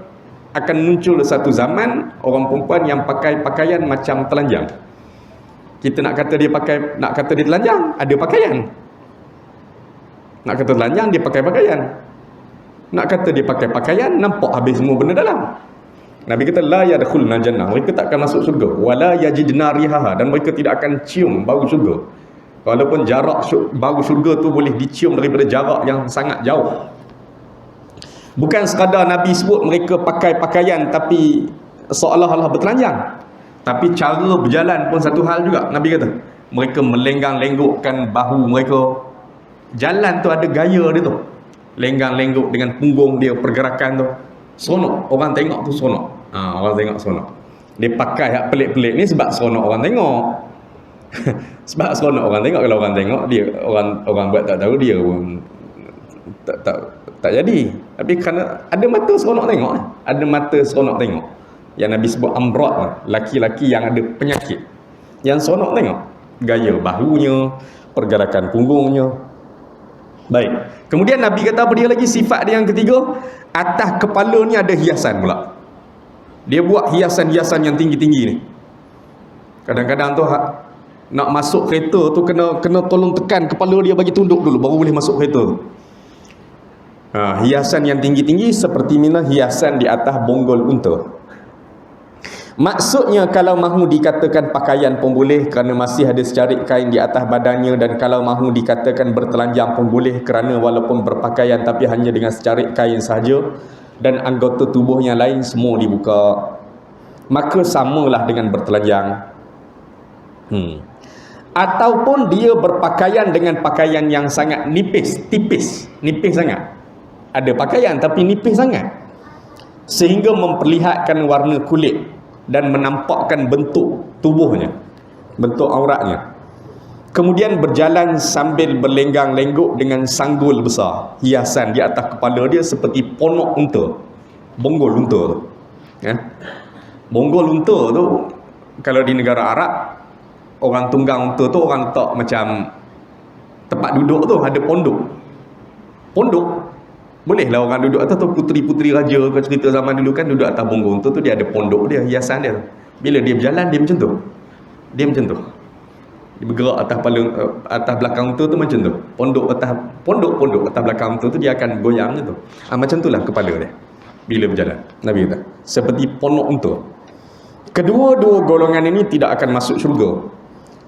akan muncul satu zaman orang perempuan yang pakai pakaian macam telanjang. Kita nak kata dia telanjang, ada pakaian. Nak kata telanjang, dia pakai pakaian. Nak kata dia pakai pakaian, nampak habis semua benda dalam. Nabi kata la yadkhulna jannah, mereka tak akan masuk syurga, wala yajidna rihaha, dan mereka tidak akan cium bau syurga. Walaupun jarak bau syurga tu boleh dicium daripada jarak yang sangat jauh. Bukan sekadar Nabi sebut mereka pakai pakaian tapi seolah-olah bertelanjang, tapi cara berjalan pun satu hal juga. Nabi kata mereka melenggang-lenggokkan bahu mereka. Jalan tu ada gaya dia tu, lenggang-lenggok dengan punggung dia, pergerakan tu seronok, orang tengok tu seronok. Orang tengok seronok. Dia pakai hak pelik-pelik ni sebab seronok orang tengok. Sebab seronok orang tengok. Kalau orang tengok dia, orang buat tak tahu, dia pun tak jadi. Tapi kerana ada mata seronok tengok, ada mata seronok tengok. Yang Nabi sebut amrad, laki-laki yang ada penyakit, yang seronok tengok gaya bahunya, pergerakan punggungnya. Baik. Kemudian Nabi kata apa dia lagi? Sifat dia yang ketiga, atas kepala ni ada hiasan pula. Dia buat hiasan-hiasan yang tinggi-tinggi ni. Kadang-kadang tu nak masuk kereta tu kena tolong tekan kepala dia bagi tunduk dulu baru boleh masuk kereta tu. Hiasan yang tinggi-tinggi seperti mana hiasan di atas bonggol unta. Maksudnya kalau mahu dikatakan pakaian pun boleh kerana masih ada secarik kain di atas badannya, dan kalau mahu dikatakan bertelanjang pun boleh kerana walaupun berpakaian tapi hanya dengan secarik kain sahaja, dan anggota tubuh yang lain semua dibuka, maka samalah dengan bertelanjang. Ataupun dia berpakaian dengan pakaian yang sangat tipis sangat. Ada pakaian tapi nipis sangat sehingga memperlihatkan warna kulit dan menampakkan bentuk tubuhnya, bentuk auratnya. Kemudian berjalan sambil berlenggang-lenggok dengan sanggul besar, hiasan di atas kepala dia seperti ponok unta, bonggol unta tu. Bonggol unta tu kalau di negara Arab, orang tunggang unta tu orang letak macam tempat duduk tu ada pondok. Bolehlah orang duduk atas tu, puteri-puteri raja ke cerita zaman dulu kan duduk atas bonggol unta tu, dia ada pondok dia, hiasan dia. Bila dia berjalan dia macam tu. Dia bergerak atas kepala, atas belakang unta tu macam tu. Pondok atas belakang unta tu dia akan goyang macam tu. Macam itulah kepala dia bila berjalan. Nabi kata seperti pondok unta. Kedua-dua golongan ini tidak akan masuk syurga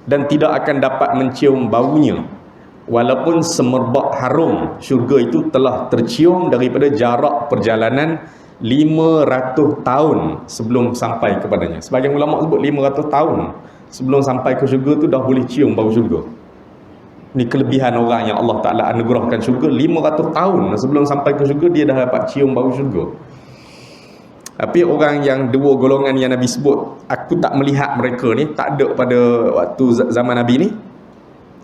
dan tidak akan dapat mencium baunya, walaupun semerbak harum syurga itu telah tercium daripada jarak perjalanan 500 tahun sebelum sampai kepadanya. Sebagian ulama sebut 500 tahun sebelum sampai ke syurga tu dah boleh cium bau syurga. Ni kelebihan orang yang Allah Ta'ala anugerahkan syurga. 500 tahun sebelum sampai ke syurga dia dah dapat cium bau syurga. Tapi orang yang dua golongan yang Nabi sebut, aku tak melihat mereka ni, tak ada pada waktu zaman Nabi ni.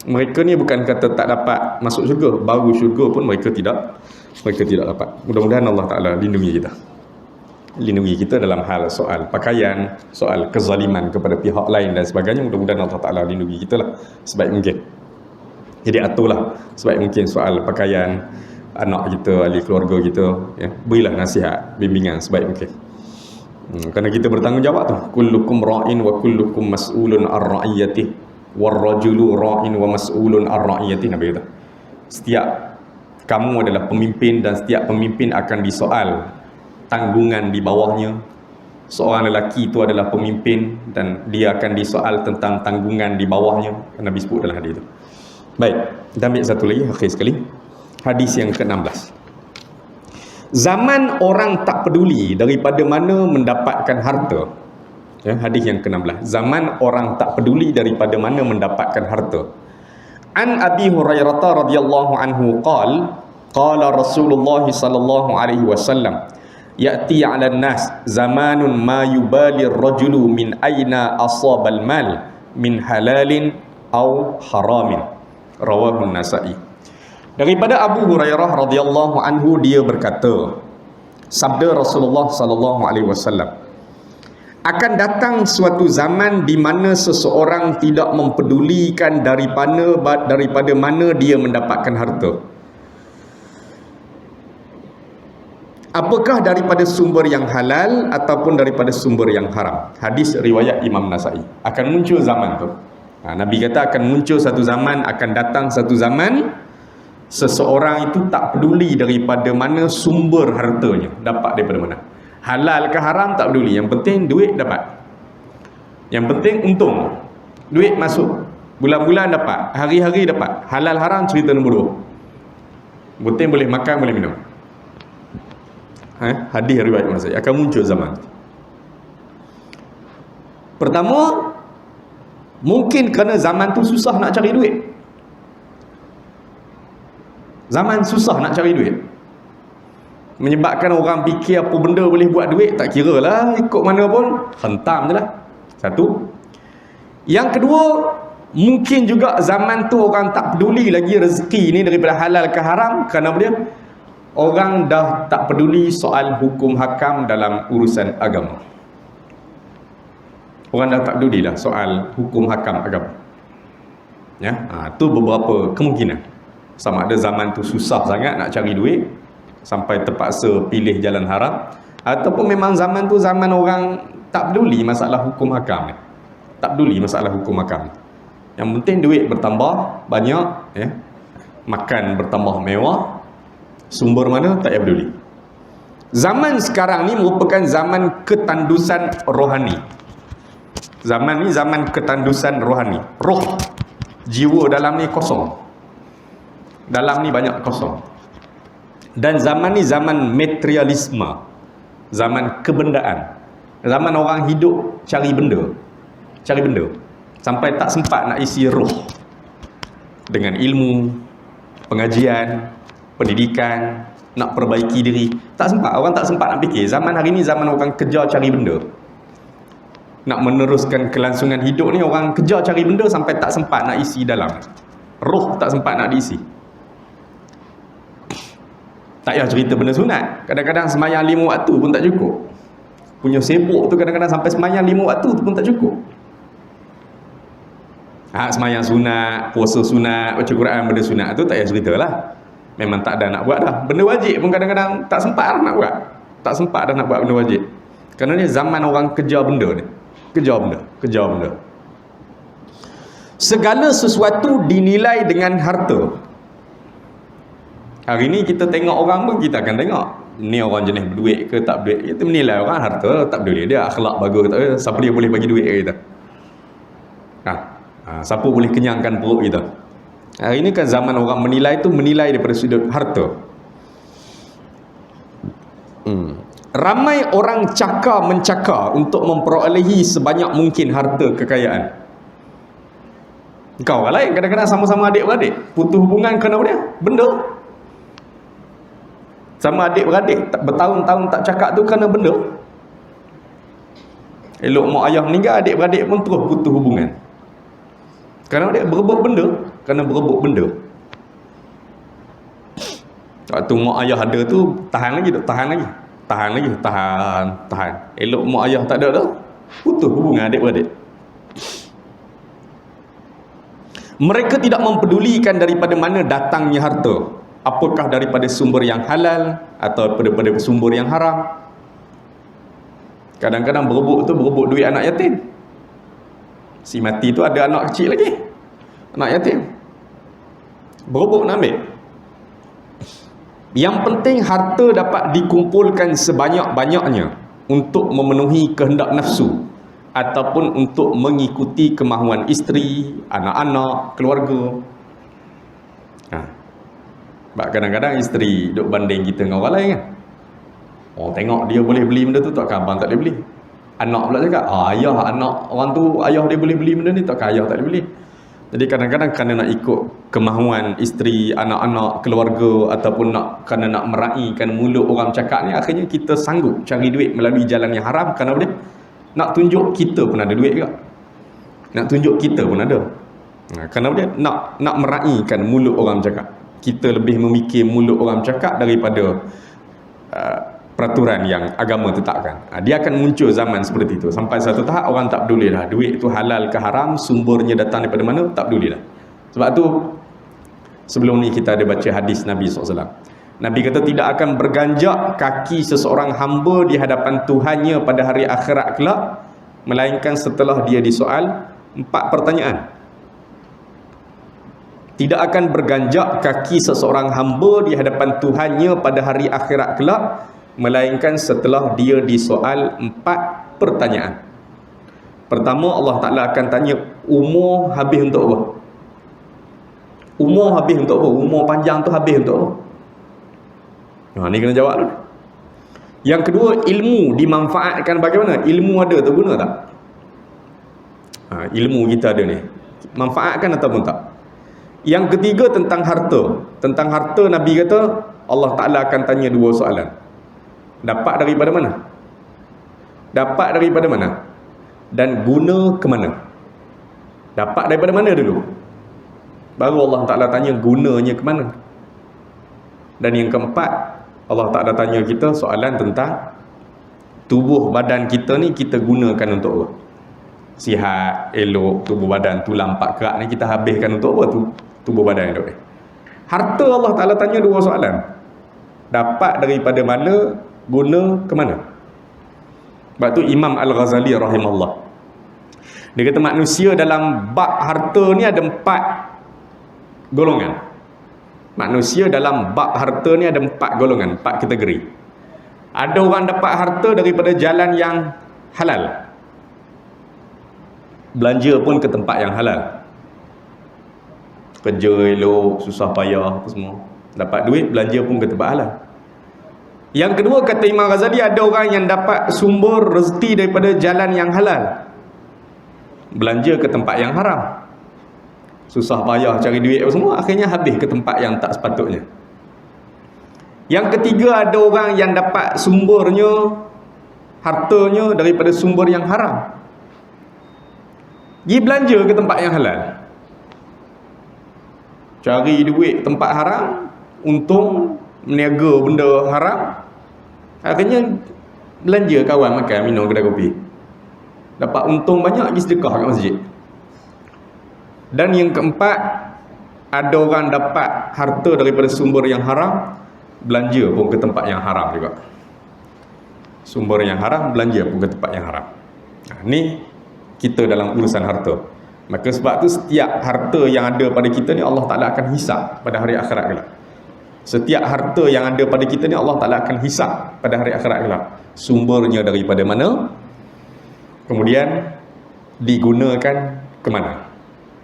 Mereka ni bukan kata tak dapat masuk syurga, bau syurga pun mereka tidak dapat. Mudah-mudahan Allah Ta'ala lindungi kita. Lindungi kita dalam hal soal pakaian, soal kezaliman kepada pihak lain dan sebagainya. Mudah-mudahan Allah Ta'ala lindungi kita lah sebaik mungkin. Jadi aturlah sebaik mungkin soal pakaian anak kita, ahli keluarga kita, ya. Berilah nasihat, bimbingan sebaik mungkin. Kerana kita bertanggungjawab tu. Kullukum ra'in wa kullukum mas'ulun ar-ra'iyatih war-rajulu ra'in wa mas'ulun ar-ra'iyatih. Nabi kata setiap kamu adalah pemimpin dan setiap pemimpin akan disoal tanggungan di bawahnya. Seorang lelaki itu adalah pemimpin dan dia akan disoal tentang tanggungan di bawahnya. Nabi sebut dalam hadis itu. Baik, kita ambil satu lagi akhir sekali. Hadis yang ke-16. Zaman orang tak peduli daripada mana mendapatkan harta. Ya, hadis yang ke-16. Zaman orang tak peduli daripada mana mendapatkan harta. An Abi Hurairah radhiyallahu anhu qala Rasulullah sallallahu alaihi wasallam ya'ti 'alan nas zamanun ma yubali ar-rajulu min aina asaba al-mal min halalin aw haramin. Rawahu An-Nasa'i. Daripada Abu Hurairah radhiyallahu anhu dia berkata, sabda Rasulullah sallallahu alaihi wasallam, akan datang suatu zaman di mana seseorang tidak mempedulikan daripada mana dia mendapatkan harta. Apakah daripada sumber yang halal ataupun daripada sumber yang haram. Hadis riwayat Imam Nasa'i. Akan muncul zaman tu. Nabi kata akan muncul satu zaman, akan datang satu zaman seseorang itu tak peduli daripada mana sumber hartanya, dapat daripada mana. Halal ke haram tak peduli, yang penting duit dapat. Yang penting untung. Duit masuk, bulan-bulan dapat, hari-hari dapat. Halal haram cerita nombor 2. Penting boleh makan, boleh minum. Hadis riwayat Nasa'i. Akan muncul zaman. Pertama, mungkin kerana zaman tu susah nak cari duit. Zaman susah nak cari duit, menyebabkan orang fikir apa benda boleh buat duit, tak kira lah, ikut mana pun, hentam je lah. Satu. Yang kedua, mungkin juga zaman tu orang tak peduli lagi rezeki ni daripada halal ke haram. Kerana dia orang dah tak peduli soal hukum hakam dalam urusan agama. Orang dah tak peduli lah soal hukum hakam agama. Ya, tu beberapa kemungkinan. Sama ada zaman tu susah sangat nak cari duit sampai terpaksa pilih jalan haram, ataupun memang zaman tu zaman orang tak peduli masalah hukum hakam ni. Tak peduli masalah hukum hakam. Yang penting duit bertambah banyak, ya. Makan bertambah mewah. Sumber mana tak payah peduli. Zaman sekarang ni merupakan zaman ketandusan rohani. Zaman ni zaman ketandusan rohani. Roh, jiwa dalam ni kosong. Dalam ni banyak kosong. Dan zaman ni zaman materialisme, zaman kebendaan. Zaman orang hidup cari benda. Cari benda sampai tak sempat nak isi roh dengan ilmu, pengajian, pendidikan, nak perbaiki diri. Tak sempat, orang tak sempat nak fikir. Zaman hari ni zaman orang kejar cari benda. Nak meneruskan kelangsungan hidup ni orang kejar cari benda sampai tak sempat nak isi dalam. Roh tak sempat nak diisi. Tak payah cerita benda sunat. Kadang-kadang semayang 5 waktu pun tak cukup. Punya sibuk tu kadang-kadang sampai semayang 5 waktu tu pun tak cukup. Semayang sunat, puasa sunat, baca Quran, benda sunat tu tak payah cerita lah. Memang tak ada nak buat dah. Benda wajib pun kadang-kadang tak sempat dah nak buat. Tak sempat dah nak buat benda wajib. Kerana ni zaman orang kejar benda ni. Kejar benda. Segala sesuatu dinilai dengan harta. Hari ni kita tengok orang pun kita akan tengok ni orang jenis berduit ke tak berduit. Kita menilai orang harta tak peduli dia akhlak bagus ke tak, siapa dia boleh bagi duit ke kita. Siapa boleh kenyangkan perut kita. Hari ni kan zaman orang menilai tu menilai daripada sudut harta. Ramai orang mencakar untuk memperolehi sebanyak mungkin harta kekayaan. Kau orang lain kadang-kadang sama-sama adik-beradik putus hubungan kerana apa dia? Benda. Sama adik-beradik bertahun-tahun tak cakap tu kerana benda. Elok mak ayah meninggal, adik-beradik pun terus putus hubungan. Kerana dia berebut benda. Kerana berebut benda. Waktu mak ayah ada tu tahan lagi. Tahan. Elok mak ayah tak ada dah, putus hubungan adik-beradik. Mereka tidak mempedulikan daripada mana datangnya harta. Apakah daripada sumber yang halal atau daripada sumber yang haram. Kadang-kadang berebut duit anak yatim. Si mati tu ada anak kecil lagi, anak yatim, berebut nak ambil. Yang penting harta dapat dikumpulkan sebanyak-banyaknya untuk memenuhi kehendak nafsu ataupun untuk mengikuti kemahuan isteri, anak-anak, keluarga. Sebab kadang-kadang isteri duk banding kita dengan orang lain kan. Oh, tengok dia boleh beli benda tu, takkan abang tak boleh beli. Anak pula cakap, ayah anak orang tu, ayah dia boleh beli benda ni, takkan ayah tak boleh beli. Jadi kadang-kadang kerana nak ikut kemahuan isteri, anak-anak, keluarga, ataupun kerana nak meraihkan mulut orang cakap ni, akhirnya kita sanggup cari duit melalui jalan yang haram. Kerana boleh nak tunjuk kita pun ada duit juga, nak tunjuk kita pun ada. Kerana dia nak meraihkan mulut orang cakap. Kita lebih memikir mulut orang cakap daripada peraturan yang agama tetapkan. Dia akan muncul zaman seperti itu. Sampai satu tahap orang tak peduli dah duit itu halal ke haram, sumbernya datang daripada mana, tak peduli dah. Sebab tu sebelum ni kita ada baca hadis Nabi SAW. Nabi kata tidak akan berganjak kaki seseorang hamba di hadapan Tuhannya pada hari akhirat kelak, melainkan setelah dia disoal 4 pertanyaan. Tidak akan berganjak kaki seseorang hamba di hadapan Tuhannya pada hari akhirat kelak, melainkan setelah dia disoal 4 pertanyaan. Pertama, Allah Ta'ala akan tanya, umur habis untuk apa? Umur habis untuk apa? Umur panjang tu habis untuk apa? Ni kena jawab dulu. Yang kedua, ilmu dimanfaatkan bagaimana? Ilmu ada tu guna tak? Ilmu kita ada ni, manfaatkan ataupun tak? Yang ketiga, tentang harta. Tentang harta Nabi kata Allah Ta'ala akan tanya 2 soalan. Dapat daripada mana? Dapat daripada mana? Dan guna ke mana? Dapat daripada mana dulu? Baru Allah Ta'ala tanya gunanya ke mana. Dan yang keempat, Allah Ta'ala tanya kita soalan tentang tubuh badan kita ni, kita gunakan untuk apa? Sihat, elok, tubuh badan, tulang 4 kerat ni kita habiskan untuk apa tu? Tubuh badan elok ni. Harta Allah Ta'ala tanya 2 soalan. Dapat daripada mana, guna ke mana. Sebab tu Imam Al-Ghazali rahimahullah, dia kata manusia dalam bab harta ni ada 4 golongan. Manusia dalam bab harta ni ada 4 golongan, 4 kategori. Ada orang dapat harta daripada jalan yang halal, belanja pun ke tempat yang halal, kerja elok, susah payah apa semua, dapat duit, belanja pun ke tempat halal. Yang kedua, kata Imam Ghazali, ada orang yang dapat sumber rezeki daripada jalan yang halal, belanja ke tempat yang haram, susah payah cari duit apa semua, akhirnya habis ke tempat yang tak sepatutnya. Yang ketiga, ada orang yang dapat sumbernya, hartanya daripada sumber yang haram, pergi belanja ke tempat yang halal, cari duit tempat haram, untung, meniaga benda haram, akhirnya belanja kawan makan, minum kedai kopi, dapat untung banyak, pergi sedekah kat masjid. Dan yang keempat, ada orang dapat harta daripada sumber yang haram, belanja pun ke tempat yang haram juga. Sumber yang haram, belanja pun ke tempat yang haram. Ni kita dalam urusan harta. Maka sebab tu setiap harta yang ada pada kita ni Allah Ta'ala akan hisap pada hari akhirat kelak. Setiap harta yang ada pada kita ni Allah Ta'ala akan hisap pada hari akhirat kelak. Sumbernya daripada mana? Kemudian digunakan ke mana?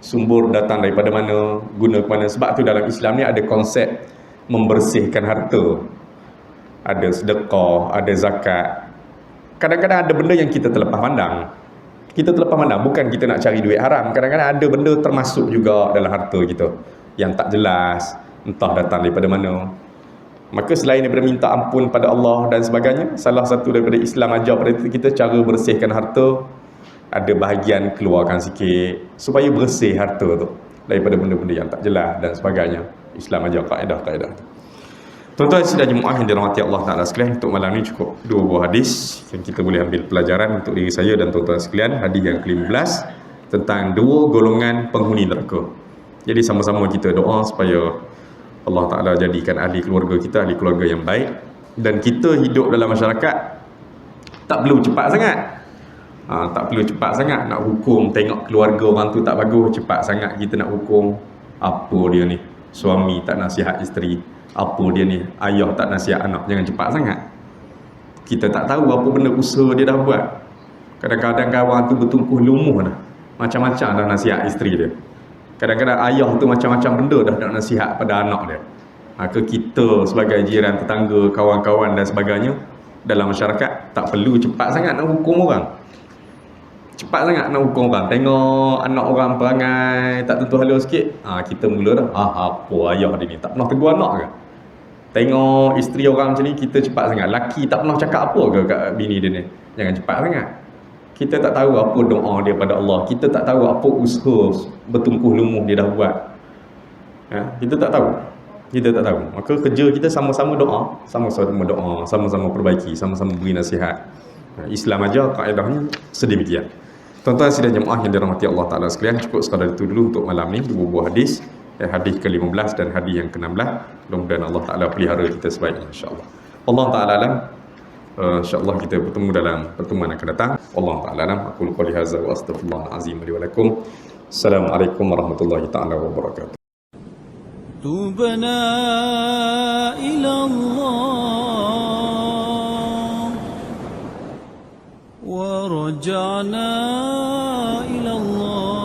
Sumber datang daripada mana? Guna ke mana? Sebab tu dalam Islam ni ada konsep membersihkan harta. Ada sedekah, ada zakat. Kadang-kadang ada benda yang kita terlepas pandang. Kita terlepas pandang, bukan kita nak cari duit haram. Kadang-kadang ada benda termasuk juga dalam harta kita yang tak jelas, entah datang daripada mana. Maka selain daripada minta ampun pada Allah dan sebagainya, salah satu daripada Islam ajar pada kita cara bersihkan harta, ada bahagian keluarkan sikit supaya bersih harta tu daripada benda-benda yang tak jelas dan sebagainya. Islam ajar kaedah-kaedah tu. Tuan-tuan sidang jemaah yang dirahmati Allah Ta'ala sekalian, untuk malam ni cukup 2 buah hadis yang kita boleh ambil pelajaran untuk diri saya dan tuan-tuan sekalian. Hadis yang ke-15 tentang 2 golongan penghuni neraka. Jadi sama-sama kita doa supaya Allah Ta'ala jadikan ahli keluarga kita ahli keluarga yang baik, dan kita hidup dalam masyarakat tak perlu cepat sangat. Tak perlu cepat sangat nak hukum, tengok keluarga orang tu tak bagus, cepat sangat kita nak hukum. Apa dia ni, suami tak nasihat isteri, apa dia ni, ayah tak nasihat anak. Jangan cepat sangat. Kita tak tahu apa benda usaha dia dah buat. Kadang-kadang kawan tu bertumpuh lumuh dah, macam-macam dah nasihat isteri dia. Kadang-kadang ayah tu macam-macam benda dah nak nasihat pada anak dia. Maka kita sebagai jiran, tetangga, kawan-kawan dan sebagainya dalam masyarakat tak perlu cepat sangat nak hukum orang. Cepat sangat nak hukum orang. Tengok anak orang perangai tak tentu hala sikit, kita mula dah, apa ayah dia ni tak pernah tegur anak ke? Tengok isteri orang macam ni, kita cepat sangat. Laki tak pernah cakap apa ke kat bini dia ni? Jangan cepat sangat. Kita tak tahu apa doa dia pada Allah. Kita tak tahu apa usaha bertumpuh lumuh dia dah buat. Kita tak tahu. Kita tak tahu. Maka kerja kita sama-sama doa, sama-sama doa, sama-sama perbaiki, sama-sama beri nasihat. Islam aja kaedahnya sedemikian. Tuan-tuan sidang jemaah yang dirahmati Allah Ta'ala sekalian, cukup sekadar itu dulu untuk malam ni. 2 buah hadis, hadis ke-15 dan hadis yang ke-16. Mudah-mudahan Allah Ta'ala pelihara kita sebaiknya, insya-Allah. Allah Ta'ala alam. InsyaAllah kita bertemu dalam pertemuan akan datang. Allah Ta'ala alam. Aku qouli hadza wa astaghfirullahal azim li wa lakum. Assalamualaikum warahmatullahi ta'ala wabarakatuh. تبنا إلى الله ورجعنا إلى الله